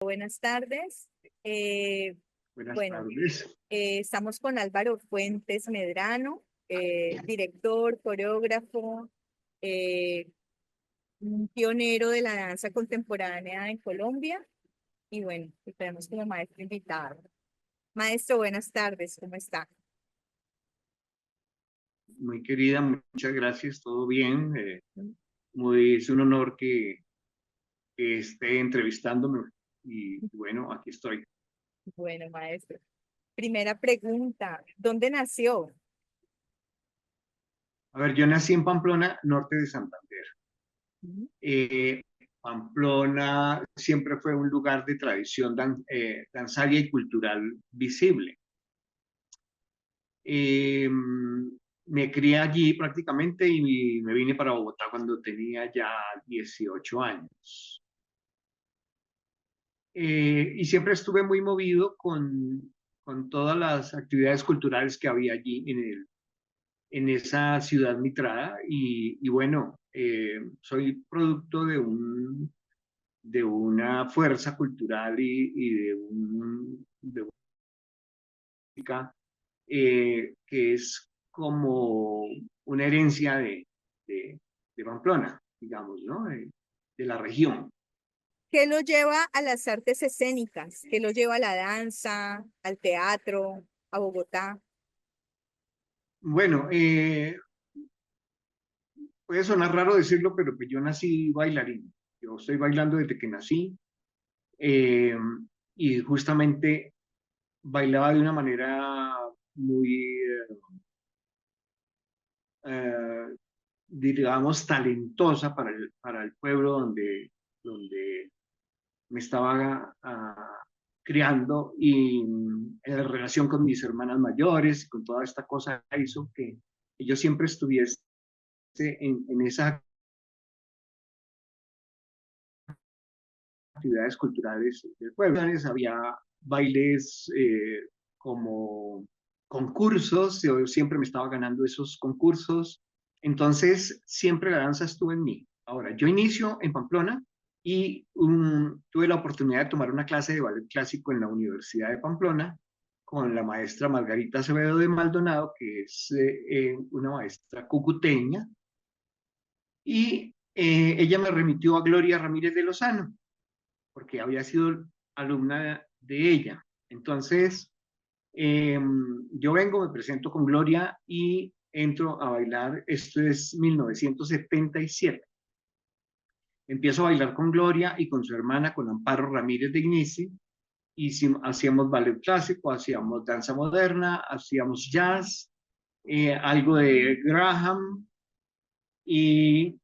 Buenas tardes. Buenas Bueno, tardes. estamos con Álvaro Fuentes Medrano, director, coreógrafo, eh, un pionero de la danza contemporánea en Colombia. Y bueno, y tenemos como maestro invitado. Maestro, buenas tardes, ¿cómo está? Muy querida, muchas gracias, todo bien. Es un honor que esté entrevistándome y bueno, aquí estoy. Bueno, maestro. Primera pregunta, ¿dónde nació? A ver, yo nací en Pamplona, norte de Santander. Ujú. Eh, Pamplona siempre fue un lugar de tradición danzaria y cultural visible. Eh, Me crié allí prácticamente y me vine para Bogotá cuando tenía ya 18 años. Y siempre estuve muy movido con todas las actividades culturales que había allí en esa ciudad mitrada. Y bueno, soy producto de una fuerza cultural y de una música que es como una herencia de Pamplona, digamos, ¿no? De la región. ¿Qué lo lleva a las artes escénicas? ¿Qué lo lleva a la danza, al teatro, a Bogotá? Bueno, puede sonar raro decirlo, pero pues yo nací bailarín. Yo estoy bailando desde que nací eh, y justamente bailaba de una manera muy, eh, digamos, talentosa para el pueblo donde me estaba criando y en la relación con mis hermanas mayores y con toda esta cosa hizo que yo siempre estuviese en esa actividades culturales del pueblo. Había bailes como concursos, yo siempre me estaba ganando esos concursos, entonces siempre la danza estuvo en mí. Ahora, yo inicio en Pamplona y tuve la oportunidad de tomar una clase de ballet clásico en la Universidad de Pamplona con la maestra Margarita Acevedo de Maldonado, que es una maestra cucuteña, y ella me remitió a Gloria Ramírez de Lozano porque había sido alumna de ella. Entonces, yo vengo, me presento con Gloria y entro a bailar. Esto es 1977. Empiezo a bailar con Gloria y con su hermana, con Amparo Ramírez de Inici. Y hacíamos ballet clásico, hacíamos danza moderna, hacíamos jazz, algo de Graham y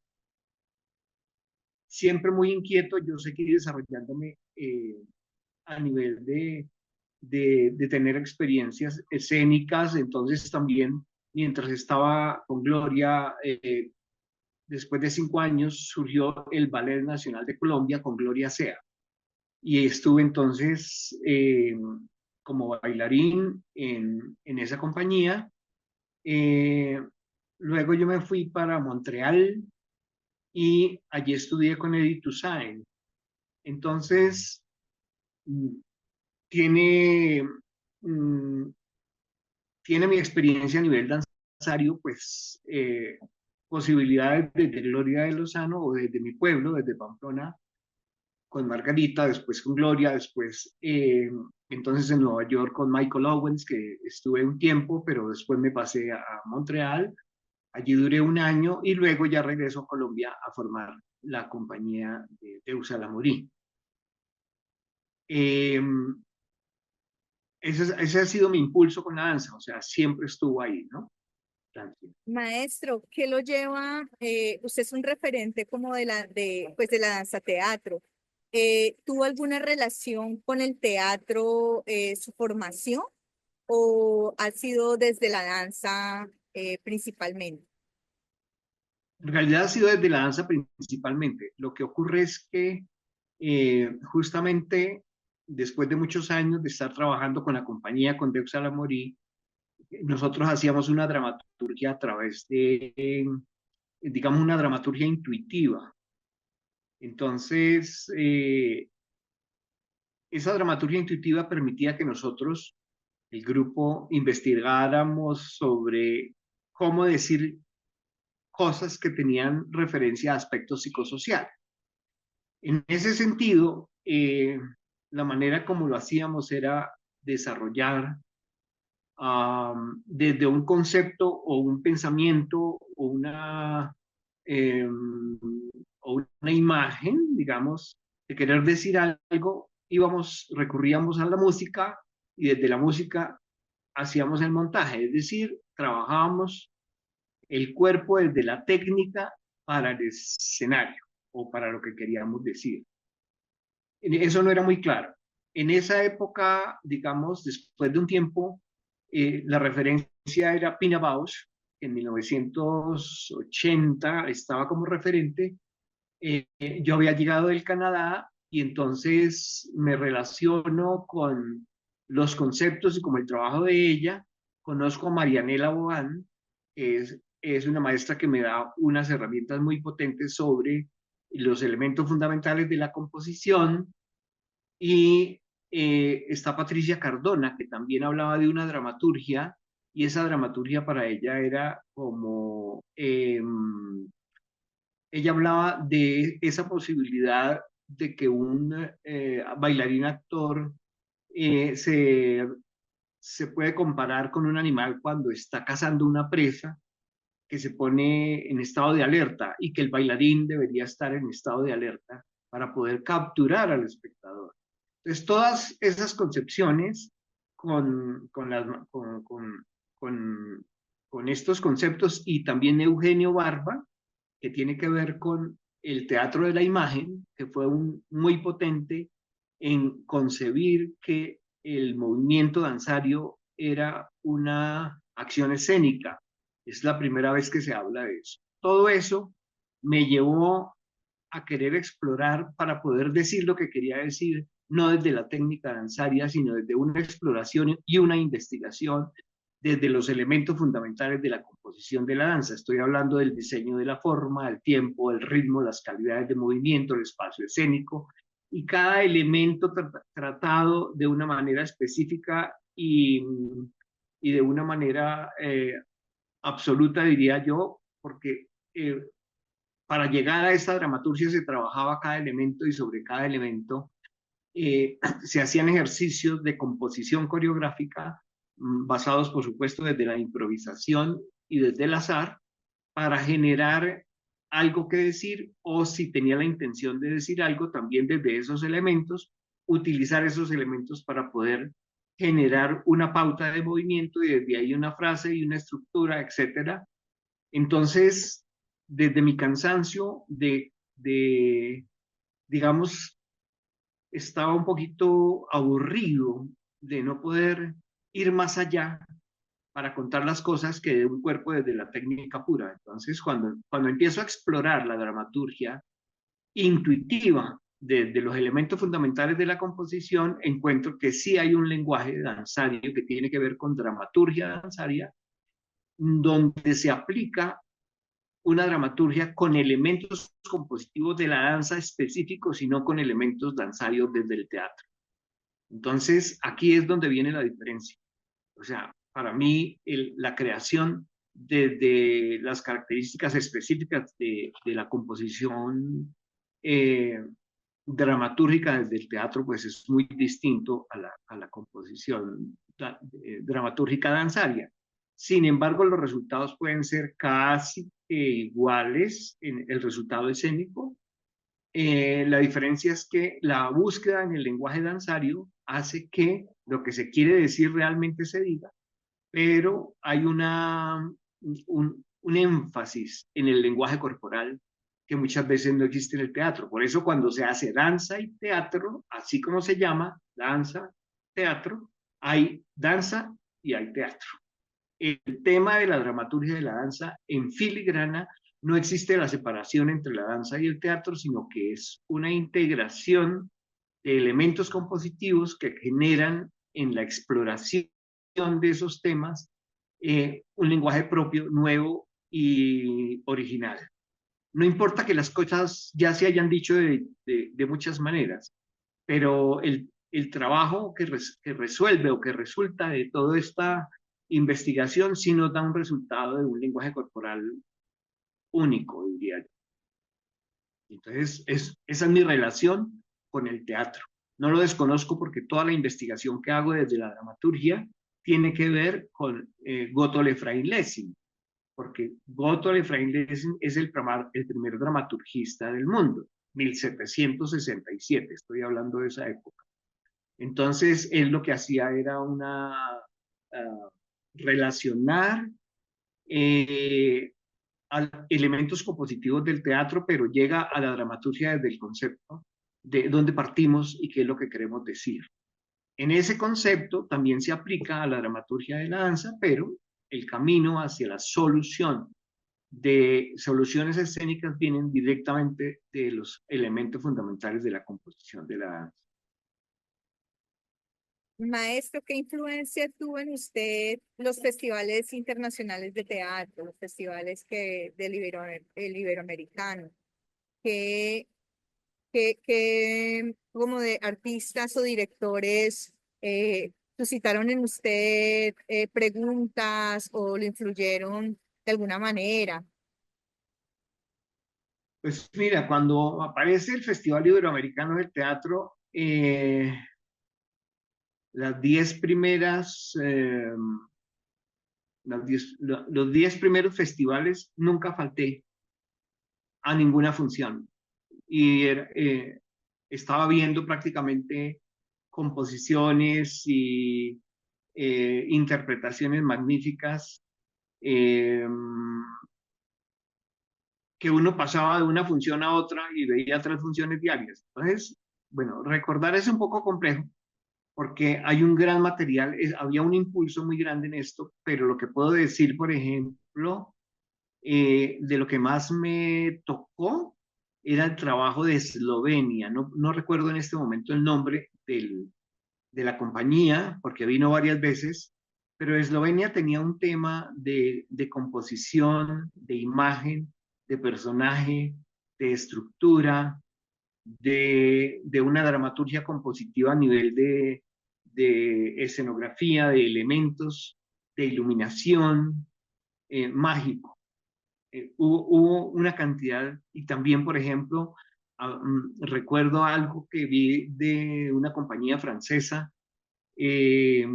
siempre muy inquieto, yo seguí desarrollándome a nivel de tener experiencias escénicas. Entonces también, mientras estaba con Gloria, después de 5 años surgió el Ballet Nacional de Colombia con Gloria Sea. Y estuve entonces como bailarín en esa compañía. Eh, Luego yo me fui para Montreal y allí estudié con Edith Toussaint. Entonces, mm, tiene, mm, tiene mi experiencia a nivel danzario, pues posibilidades desde Gloria de Lozano o desde mi pueblo, desde Pamplona, con Margarita, después con Gloria, después entonces en Nueva York con Michael Owens, que estuve un tiempo, pero después me pasé a Montreal, allí duré un año y luego ya regreso a Colombia a formar la compañía de Deusa Lamorí. Eh, ese ha sido mi impulso con la danza, o sea, siempre estuvo ahí, ¿no? Tranquilo. Maestro, ¿qué lo lleva? Usted es un referente como pues de la danza teatro. ¿Tuvo alguna relación con el teatro, su formación, o ha sido desde la danza principalmente? En realidad ha sido desde la danza principalmente. Lo que ocurre es que justamente después de muchos años de estar trabajando con la compañía, con Deux a la Morí, nosotros hacíamos una dramaturgia a través de, digamos, una dramaturgia intuitiva. Entonces, esa dramaturgia intuitiva permitía que nosotros, el grupo, investigáramos sobre cómo decir cosas que tenían referencia a aspectos psicosociales. En ese sentido, la manera como lo hacíamos era desarrollar desde un concepto o un pensamiento eh, o una imagen, digamos, de querer decir algo, recurríamos a la música y desde la música hacíamos el montaje, es decir, trabajábamos el cuerpo desde la técnica para el escenario o para lo que queríamos decir. Eso no era muy claro. En esa época, digamos, después de un tiempo, la referencia era Pina Bausch, que en 1980 estaba como referente. Yo había llegado del Canadá y entonces me relaciono con los conceptos y como el trabajo de ella. Conozco a Marianela Bogan, que es una maestra que me da unas herramientas muy potentes sobre los elementos fundamentales de la composición. Y está Patricia Cardona, que también hablaba de una dramaturgia, y esa dramaturgia para ella era como, ella hablaba de esa posibilidad de que un bailarín actor eh, se, se puede comparar con un animal cuando está cazando una presa que se pone en estado de alerta y que el bailarín debería estar en estado de alerta para poder capturar al espectador. Entonces, todas esas concepciones con, las, con estos conceptos y también Eugenio Barba, que tiene que ver con el teatro de la imagen, que fue muy potente en concebir que el movimiento danzario era una acción escénica. Es la primera vez que se habla de eso. Todo eso me llevó a querer explorar para poder decir lo que quería decir, no desde la técnica danzaria, sino desde una exploración y una investigación desde los elementos fundamentales de la composición de la danza. Estoy hablando del diseño de la forma, el tiempo, el ritmo, las calidades de movimiento, el espacio escénico, y cada elemento tratado de una manera específica y de una manera absoluta, diría yo, porque para llegar a esta dramaturgia se trabajaba cada elemento y sobre cada elemento se hacían ejercicios de composición coreográfica basados, por supuesto, desde la improvisación y desde el azar para generar algo que decir o si tenía la intención de decir algo, también desde esos elementos, utilizar esos elementos para poder generar una pauta de movimiento y desde ahí una frase y una estructura, etcétera. Entonces, desde mi cansancio digamos, estaba un poquito aburrido de no poder ir más allá para contar las cosas que de un cuerpo desde la técnica pura. Entonces, cuando empiezo a explorar la dramaturgia intuitiva de los elementos fundamentales de la composición, encuentro que sí hay un lenguaje danzario que tiene que ver con dramaturgia danzaria, donde se aplica una dramaturgia con elementos compositivos de la danza específicos y no con elementos danzarios desde el teatro. Entonces, aquí es donde viene la diferencia. O sea, para mí, la creación de las características específicas de la composición eh, dramatúrgica desde el teatro, pues es muy distinto a la composición dramatúrgica danzaria. Sin embargo, los resultados pueden ser casi iguales en el resultado escénico. La diferencia es que la búsqueda en el lenguaje danzario hace que lo que se quiere decir realmente se diga, pero hay un énfasis en el lenguaje corporal que muchas veces no existe en el teatro. Por eso cuando se hace danza y teatro, así como se llama, danza, teatro, hay danza y hay teatro. El tema de la dramaturgia de la danza en filigrana no existe la separación entre la danza y el teatro, sino que es una integración de elementos compositivos que generan en la exploración de esos temas un lenguaje propio, nuevo y original. No importa que las cosas ya se hayan dicho de muchas maneras, pero el trabajo que resuelve o que resulta de toda esta investigación sí nos da un resultado de un lenguaje corporal único, diría yo. Entonces, esa es mi relación con el teatro. No lo desconozco porque toda la investigación que hago desde la dramaturgia tiene que ver con Gotthold Ephraim Lessing, porque Gotthold Ephraim Lessing es el primer dramaturgista del mundo, 1767, estoy hablando de esa época. Entonces, él lo que hacía era relacionar eh, elementos compositivos del teatro, pero llega a la dramaturgia desde el concepto de dónde partimos y qué es lo que queremos decir. En ese concepto también se aplica a la dramaturgia de la danza, pero el camino hacia la solución de soluciones escénicas vienen directamente de los elementos fundamentales de la composición de la danza. Maestro, ¿qué influencia tuvo en usted los festivales internacionales de teatro, los festivales el Iberoamericano? ¿Qué, como de artistas o directores suscitaron en usted preguntas o lo influyeron de alguna manera? Pues mira, cuando aparece el Festival Iberoamericano del Teatro, las 10 primeras, los 10 primeros festivales nunca falté a ninguna función. Y estaba viendo prácticamente composiciones y interpretaciones magníficas eh, que uno pasaba de una función a otra y veía 3 funciones diarias. Entonces, bueno, recordar es un poco complejo porque hay un gran material, había un impulso muy grande en esto, pero lo que puedo decir, por ejemplo, de lo que más me tocó era el trabajo de Eslovenia. No recuerdo en este momento el nombre de la compañía, porque vino varias veces, pero Eslovenia tenía un tema de composición, de imagen, de personaje, de estructura, de una dramaturgia compositiva a nivel de escenografía, de elementos, de iluminación, mágico. Hubo una cantidad, y también, por ejemplo, recuerdo algo que vi de una compañía francesa eh,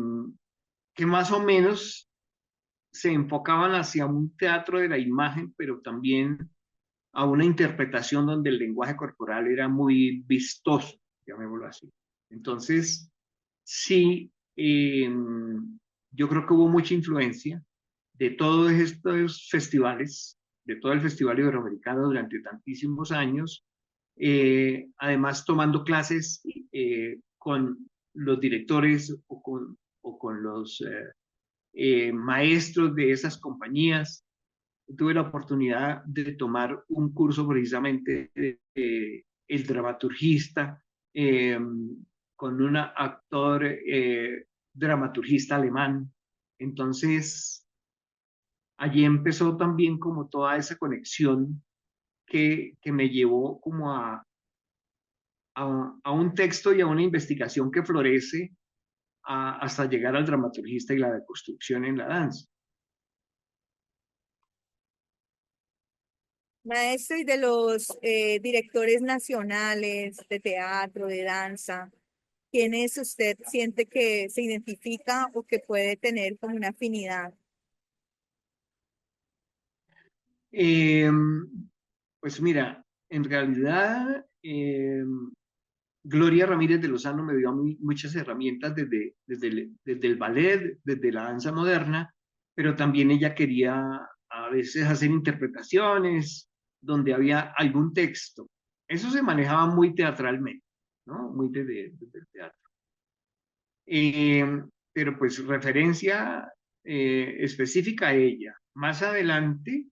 que más o menos se enfocaban hacia un teatro de la imagen, pero también a una interpretación donde el lenguaje corporal era muy vistoso, llamémoslo así. Entonces, sí, yo creo que hubo mucha influencia de todos estos festivales, de todo el Festival Iberoamericano durante tantísimos años, además tomando clases con los directores o con los maestros de esas compañías. Tuve la oportunidad de tomar un curso precisamente de el dramaturgista eh, con un actor dramaturgista alemán. Entonces, allí empezó también como toda esa conexión que me llevó como a un texto y a una investigación que florece hasta llegar al dramaturgista y la deconstrucción en la danza. Maestro, y de los directores nacionales de teatro, de danza, ¿quiénes usted siente que se identifica o que puede tener como una afinidad? Eh, pues mira, en realidad Gloria Ramírez de Lozano me dio a mí muchas herramientas desde el ballet, desde la danza moderna, pero también ella quería a veces hacer interpretaciones donde había algún texto. Eso se manejaba muy teatralmente, ¿no? Muy desde el teatro. Eh, pero pues referencia específica a ella. Más adelante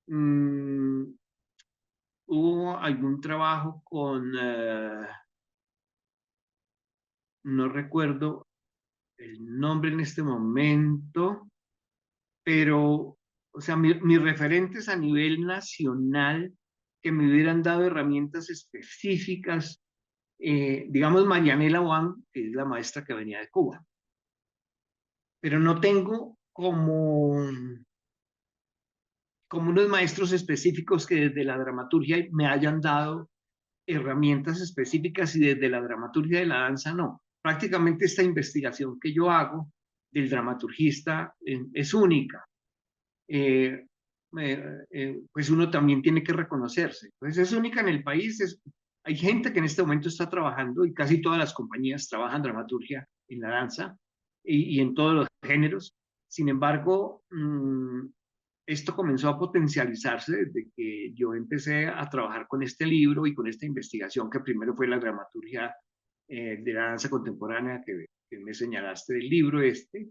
mmm, hubo algún trabajo con, no recuerdo el nombre en este momento, pero, o sea, mis referentes a nivel nacional que me hubieran dado herramientas específicas digamos Marianela Wang, que es la maestra que venía de Cuba, pero no tengo como unos maestros específicos que desde la dramaturgia me hayan dado herramientas específicas y desde la dramaturgia de la danza no. Prácticamente esta investigación que yo hago del dramaturgista es única. Eh, pues uno también tiene que reconocerse. Pues es única en el país. Hay gente que en este momento está trabajando y casi todas las compañías trabajan dramaturgia en la danza y en todos los géneros. Sin embargo, esto comenzó a potencializarse desde que yo empecé a trabajar con este libro y con esta investigación, que primero fue la dramaturgia de la danza contemporánea que me señalaste del libro este,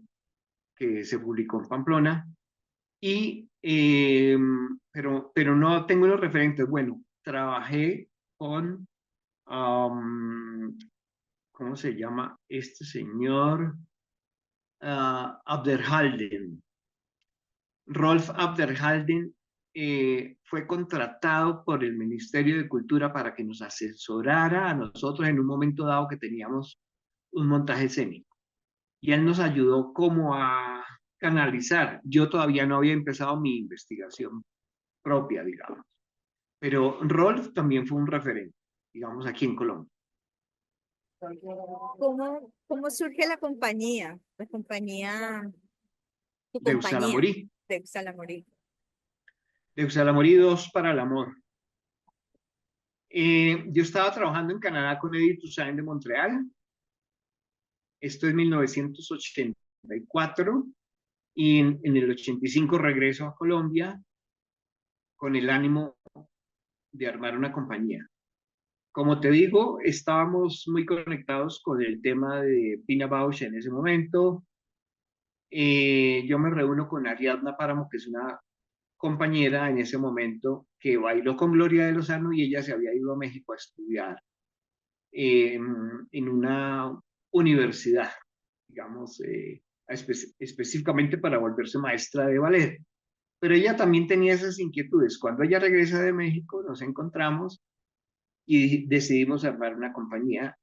que se publicó en Pamplona. Pero no tengo los referentes. Bueno, trabajé con, ¿cómo se llama este señor? Abderhalden. Rolf Abderhalden fue contratado por el Ministerio de Cultura para que nos asesorara a nosotros en un momento dado que teníamos un montaje escénico. Y él nos ayudó como a canalizar. Yo todavía no había empezado mi investigación propia, digamos. Pero Rolf también fue un referente, digamos, aquí en Colombia. ¿Cómo surge la compañía? La compañía, tu De compañía Usalamorí. de Salamorí. De Usalamorí 2 para el amor. Yo estaba trabajando en Canadá con Edith Toussaint de Montreal. Esto es 1984. Y en el 85 regreso a Colombia con el ánimo de armar una compañía. Como te digo, estábamos muy conectados con el tema de Pina Bausch en ese momento. Yo me reúno con Ariadna Páramo, que es una compañera en ese momento que bailó con Gloria de Lozano y ella se había ido a México a estudiar en una universidad, digamos, específicamente para volverse maestra de ballet. Pero ella también tenía esas inquietudes. Cuando ella regresa de México, nos encontramos y decidimos armar una compañía.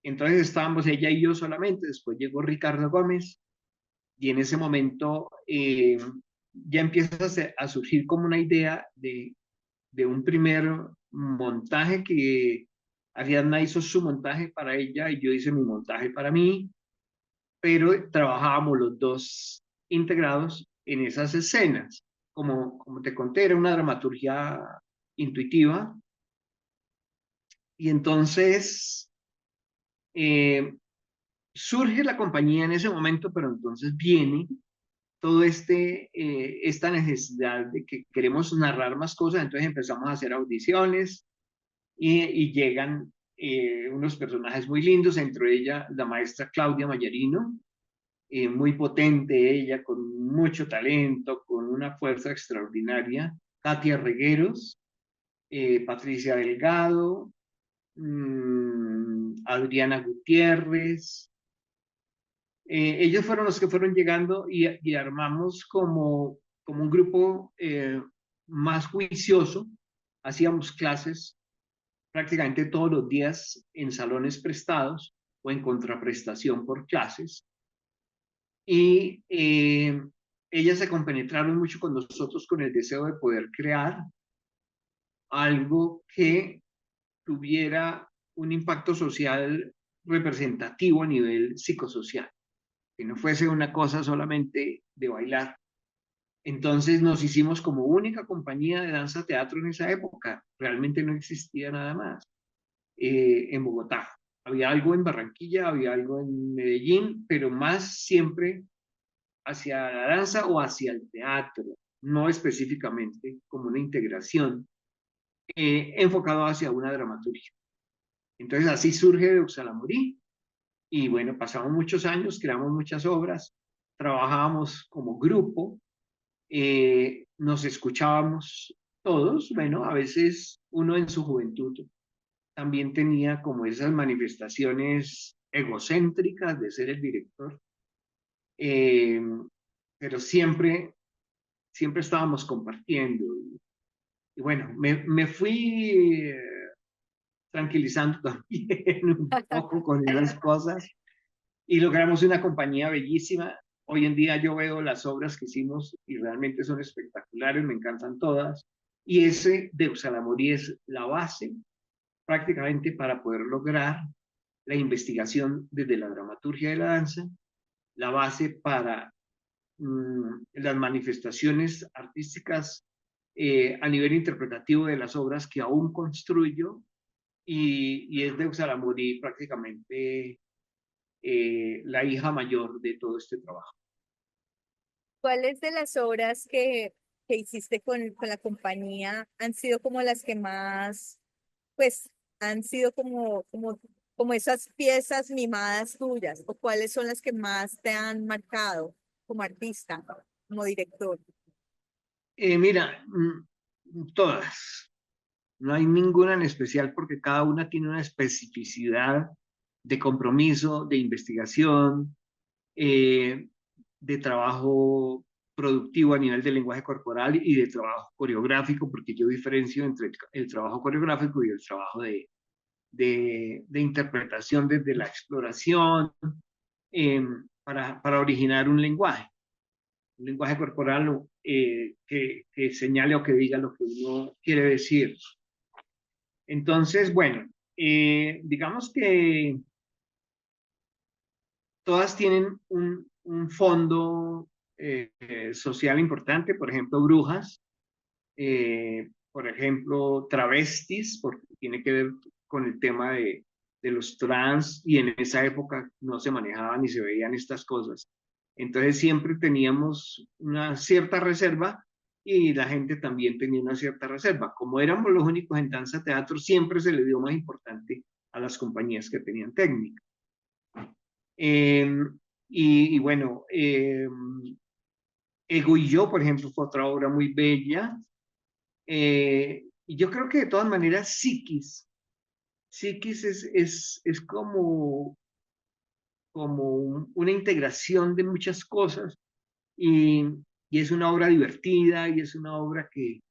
Entonces estábamos ella y yo solamente, después llegó Ricardo Gómez y en ese momento ya empieza a surgir como una idea de un primer montaje que Ariadna hizo su montaje para ella y yo hice mi montaje para mí, pero trabajábamos los dos integrados en esas escenas. Como te conté, era una dramaturgia intuitiva y entonces eh, surge la compañía en ese momento, pero entonces viene todo esta necesidad de que queremos narrar más cosas, entonces empezamos a hacer audiciones y llegan unos personajes muy lindos, entre ella la maestra Claudia Mayarino, muy potente ella, con mucho talento, con una fuerza extraordinaria, Katia Regueros, Patricia Delgado, Adriana Gutiérrez. Ellos fueron los que fueron llegando y armamos como un grupo más juicioso. Hacíamos clases prácticamente todos los días en salones prestados o en contraprestación por clases. Y ellas se compenetraron mucho con nosotros con el deseo de poder crear algo que tuviera un impacto social representativo a nivel psicosocial, que no fuese una cosa solamente de bailar. Entonces nos hicimos como única compañía de danza teatro en esa época. Realmente no existía nada más en Bogotá. Había algo en Barranquilla, había algo en Medellín, pero más siempre hacia la danza o hacia el teatro, no específicamente como una integración enfocado hacia una dramaturgia. Entonces así surge de Uxalamorí y bueno, pasamos muchos años, creamos muchas obras, trabajábamos como grupo, nos escuchábamos todos, bueno, a veces uno en su juventud también tenía como esas manifestaciones egocéntricas de ser el director, eh, pero siempre estábamos compartiendo. Y bueno, me fui tranquilizando también un poco con esas cosas y logramos una compañía bellísima. Hoy en día yo veo las obras que hicimos y realmente son espectaculares, me encantan todas. Y ese de Usalamori es la base prácticamente para poder lograr la investigación desde la dramaturgia de la danza, la base para las manifestaciones artísticas a nivel interpretativo de las obras que aún construyo y es de Usalamuri prácticamente la hija mayor de todo este trabajo. ¿Cuáles de las obras que hiciste con la compañía han sido como las que más, pues, han sido como esas piezas mimadas tuyas? ¿O cuáles son las que más te han marcado como artista, como director? Mira, todas, no hay ninguna en especial porque cada una tiene una especificidad de compromiso, de investigación, eh, de trabajo productivo a nivel de lenguaje corporal y de trabajo coreográfico, porque yo diferencio entre el trabajo coreográfico y el trabajo de interpretación desde la exploración para originar un lenguaje corporal que señale o que diga lo que uno quiere decir. Entonces, bueno, digamos que todas tienen un fondo social importante, por ejemplo, brujas, por ejemplo, travestis, porque tiene que ver con el tema de los trans y en esa época no se manejaban ni se veían estas cosas. Entonces siempre teníamos una cierta reserva y la gente también tenía una cierta reserva. Como éramos los únicos en danza teatro, siempre se le dio más importante a las compañías que tenían técnica. Eh, bueno, Ego y yo, por ejemplo, fue otra obra muy bella. Y yo creo que de todas maneras, Psiquis es como una integración de muchas cosas y, y es una obra divertida y es una obra que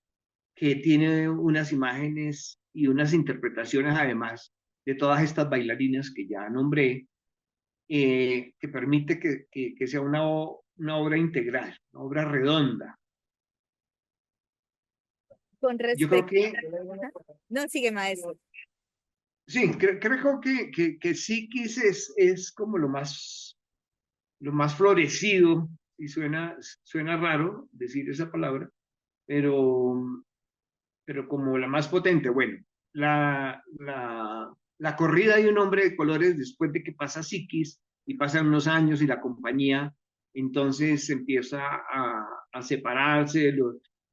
tiene unas imágenes y unas interpretaciones, además de todas estas bailarinas que ya nombré, que permite que sea una obra integral, una obra redonda. Con Yo creo respecto, que, ajá. No, sigue, maestro. sí, creo que Psiquis es como lo más florecido, y suena raro decir esa palabra, pero, pero como la más potente. Bueno, la corrida de un hombre de colores después de que pasa Psiquis y pasan unos años y la compañía entonces empieza a separarse,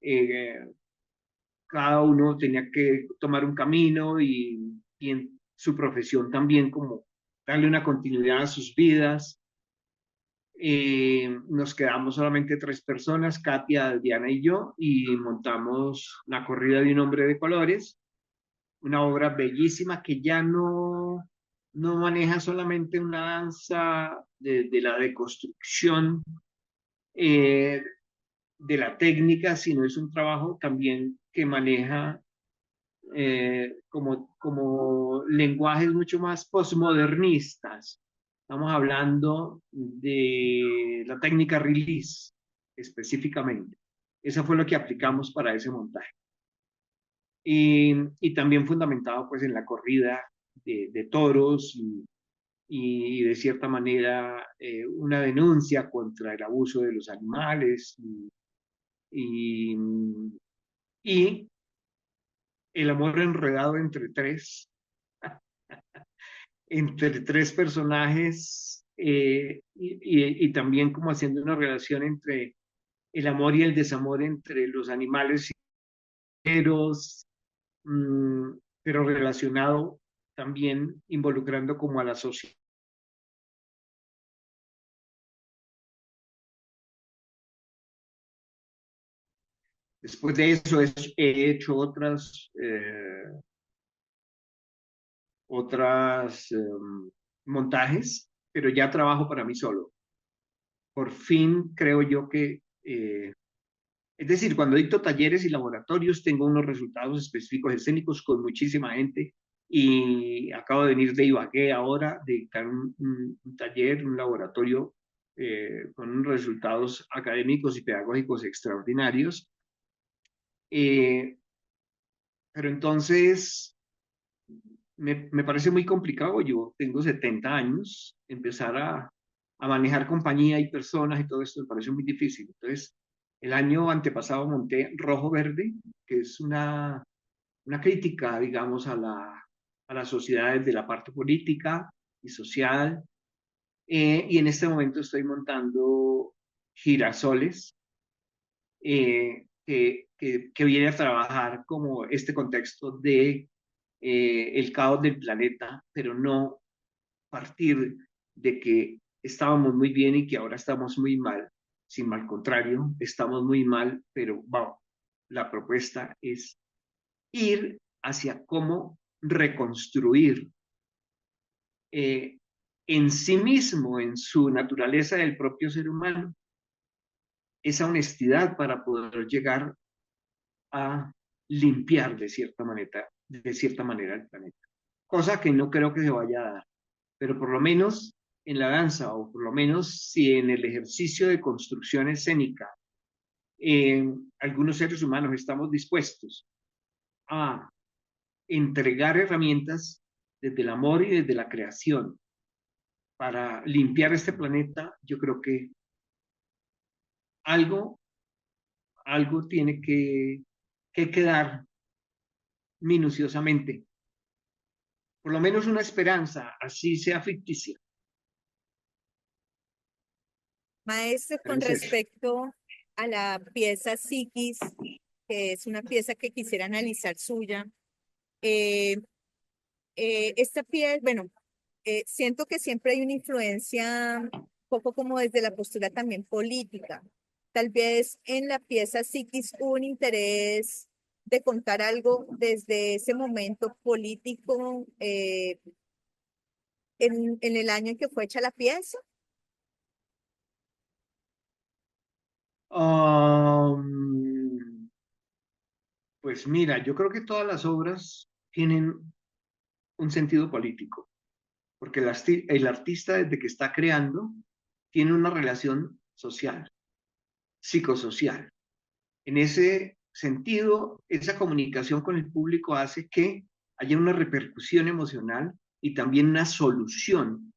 eh, cada uno tenía que tomar un camino y en su profesión también como darle una continuidad a sus vidas. Nos quedamos solamente tres personas, Katia, Diana y yo, y montamos La corrida de un hombre de colores, una obra bellísima que ya no maneja solamente una danza de la deconstrucción eh, de la técnica, sino es un trabajo también que maneja como lenguajes mucho más postmodernistas. Estamos hablando de la técnica release específicamente. Eso fue lo que aplicamos para ese montaje. Y también fundamentado pues en la corrida de toros y de cierta manera una denuncia contra el abuso de los animales y, y el amor enredado entre tres personajes y también como haciendo una relación entre el amor y el desamor entre los animales y los pero relacionado también involucrando como a la sociedad. Después de eso he hecho otras montajes, pero ya trabajo para mí solo. Por fin creo yo que es decir, cuando dicto talleres y laboratorios tengo unos resultados específicos escénicos con muchísima gente y acabo de venir de Ibagué ahora, de dictar un taller, un laboratorio con unos resultados académicos y pedagógicos extraordinarios. Eh, pero entonces me parece muy complicado. Yo tengo 70 años, empezar a manejar compañía y personas y todo esto me parece muy difícil. Entonces, el año antepasado monté Rojo Verde, que es una crítica, digamos, a la sociedad desde la parte política y social. Y en este momento estoy montando Girasoles, que viene a trabajar como este contexto de el caos del planeta, pero no partir de que estábamos muy bien y que ahora estamos muy mal, sino al contrario, estamos muy mal, pero vamos, la propuesta es ir hacia cómo reconstruir eh, en sí mismo, en su naturaleza del propio ser humano, esa honestidad para poder llegar a limpiar de cierta manera el planeta. Cosa que no creo que se vaya a dar, pero por lo menos en la danza, o por lo menos si en el ejercicio de construcción escénica, algunos seres humanos estamos dispuestos a entregar herramientas desde el amor y desde la creación para limpiar este planeta, yo creo que algo, algo tiene que quedar minuciosamente, por lo menos una esperanza, así sea ficticia. Maestro, Pero con en serio. respecto a la pieza Psiquis, que es una pieza que quisiera analizar suya, eh, esta pieza, bueno, siento que siempre hay una influencia, un poco como desde la postura también política. Tal vez en la pieza Psiquis hubo un interés de contar algo desde ese momento político en el año en que fue hecha la pieza. Um, pues mira, yo creo que todas las obras tienen un sentido político, porque el artista desde que está creando tiene una relación social, psicosocial. En ese sentido, esa comunicación con el público hace que haya una repercusión emocional y también una solución,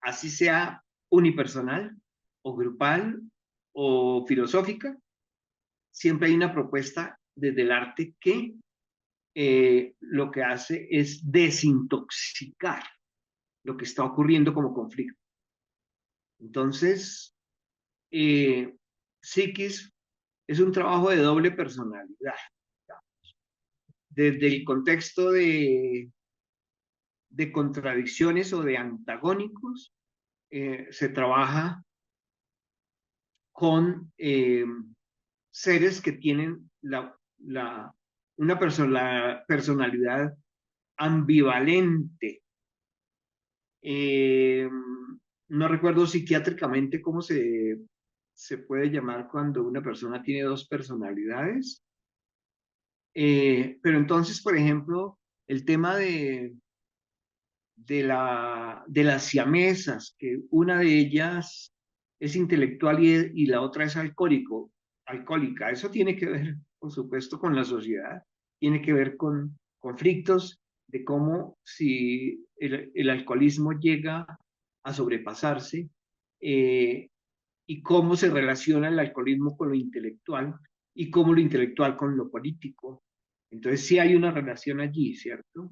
así sea unipersonal o grupal o filosófica. Siempre hay una propuesta desde el arte que lo que hace es desintoxicar lo que está ocurriendo como conflicto. Entonces, Psiquis es un trabajo de doble personalidad. Desde el contexto de contradicciones o de antagónicos, se trabaja con seres que tienen una personalidad ambivalente. Eh, no recuerdo psiquiátricamente cómo se puede llamar cuando una persona tiene dos personalidades. Pero entonces, por ejemplo, el tema de las siamesas, que una de ellas es intelectual y la otra es alcohólica. Eso tiene que ver, por supuesto, con la sociedad, tiene que ver con conflictos de cómo si el alcoholismo llega a sobrepasarse eh, y cómo se relaciona el alcoholismo con lo intelectual y cómo lo intelectual con lo político. Entonces sí hay una relación allí, ¿cierto?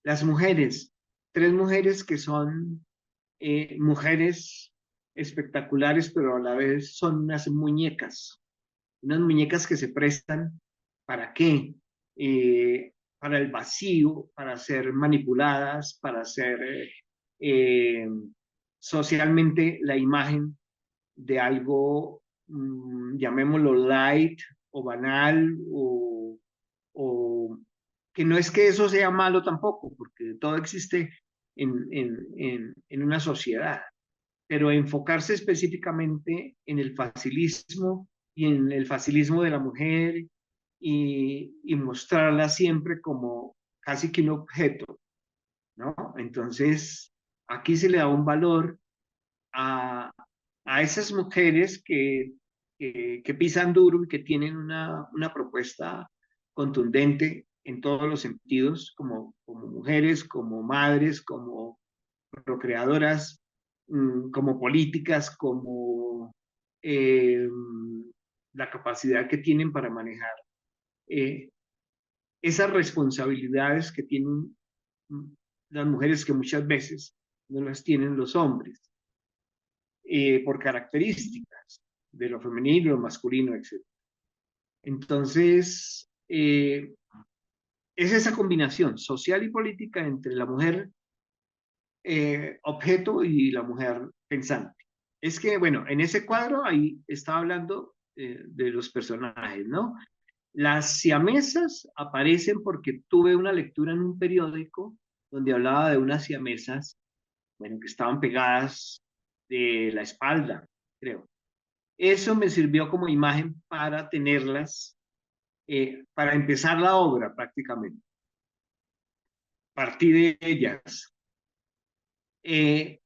Las mujeres, tres mujeres que son mujeres espectaculares, pero a la vez son unas muñecas que se prestan ¿para qué? Para el vacío, para ser manipuladas, para ser eh, socialmente la imagen de algo, llamémoslo light o banal, o que no es que eso sea malo tampoco, porque todo existe en una sociedad, pero enfocarse específicamente en el facilismo y en el facilismo de la mujer y mostrarla siempre como casi que un objeto, ¿no? Entonces, aquí se le da un valor a, a esas mujeres que pisan duro y que tienen una propuesta contundente en todos los sentidos, como mujeres, como madres, como procreadoras, como políticas, como eh, la capacidad que tienen para manejar eh, esas responsabilidades que tienen mm, las mujeres que muchas veces no las tienen los hombres, por características de lo femenino, lo masculino, etc. Entonces, es esa combinación social y política entre la mujer objeto y la mujer pensante. Es que, bueno, en ese cuadro ahí estaba hablando de los personajes, ¿no? Las siamesas aparecen porque tuve una lectura en un periódico donde hablaba de unas siamesas, bueno, que estaban pegadas de la espalda, creo. Eso me sirvió como imagen para tenerlas, para empezar la obra prácticamente. Partí de ellas. Eh,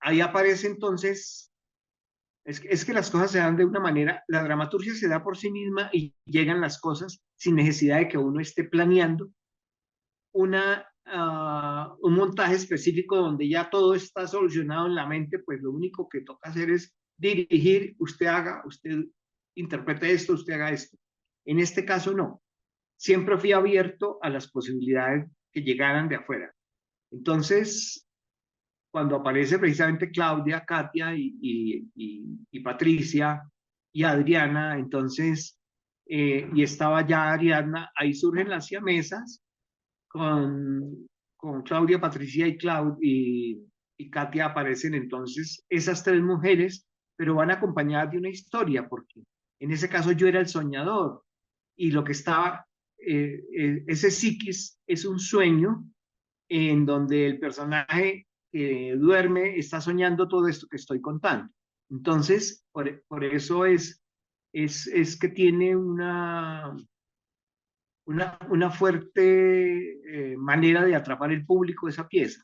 Ahí aparece entonces, es que las cosas se dan de una manera, la dramaturgia se da por sí misma y llegan las cosas sin necesidad de que uno esté planeando un montaje específico donde ya todo está solucionado en la mente, pues lo único que toca hacer es dirigir, usted haga, usted interprete esto, usted haga esto. En este caso no, siempre fui abierto a las posibilidades que llegaran de afuera. Entonces, cuando aparece precisamente Claudia, Katia y Patricia y Adriana, entonces, y estaba ya Ariadna, ahí surgen las siamesas con Claudia, Patricia y Katia aparecen entonces esas tres mujeres, pero van acompañadas de una historia, porque en ese caso yo era el soñador y lo que estaba, ese psiquis es un sueño en donde el personaje que duerme está soñando todo esto que estoy contando. Entonces, por eso es que tiene una fuerte manera de atrapar el público esa pieza.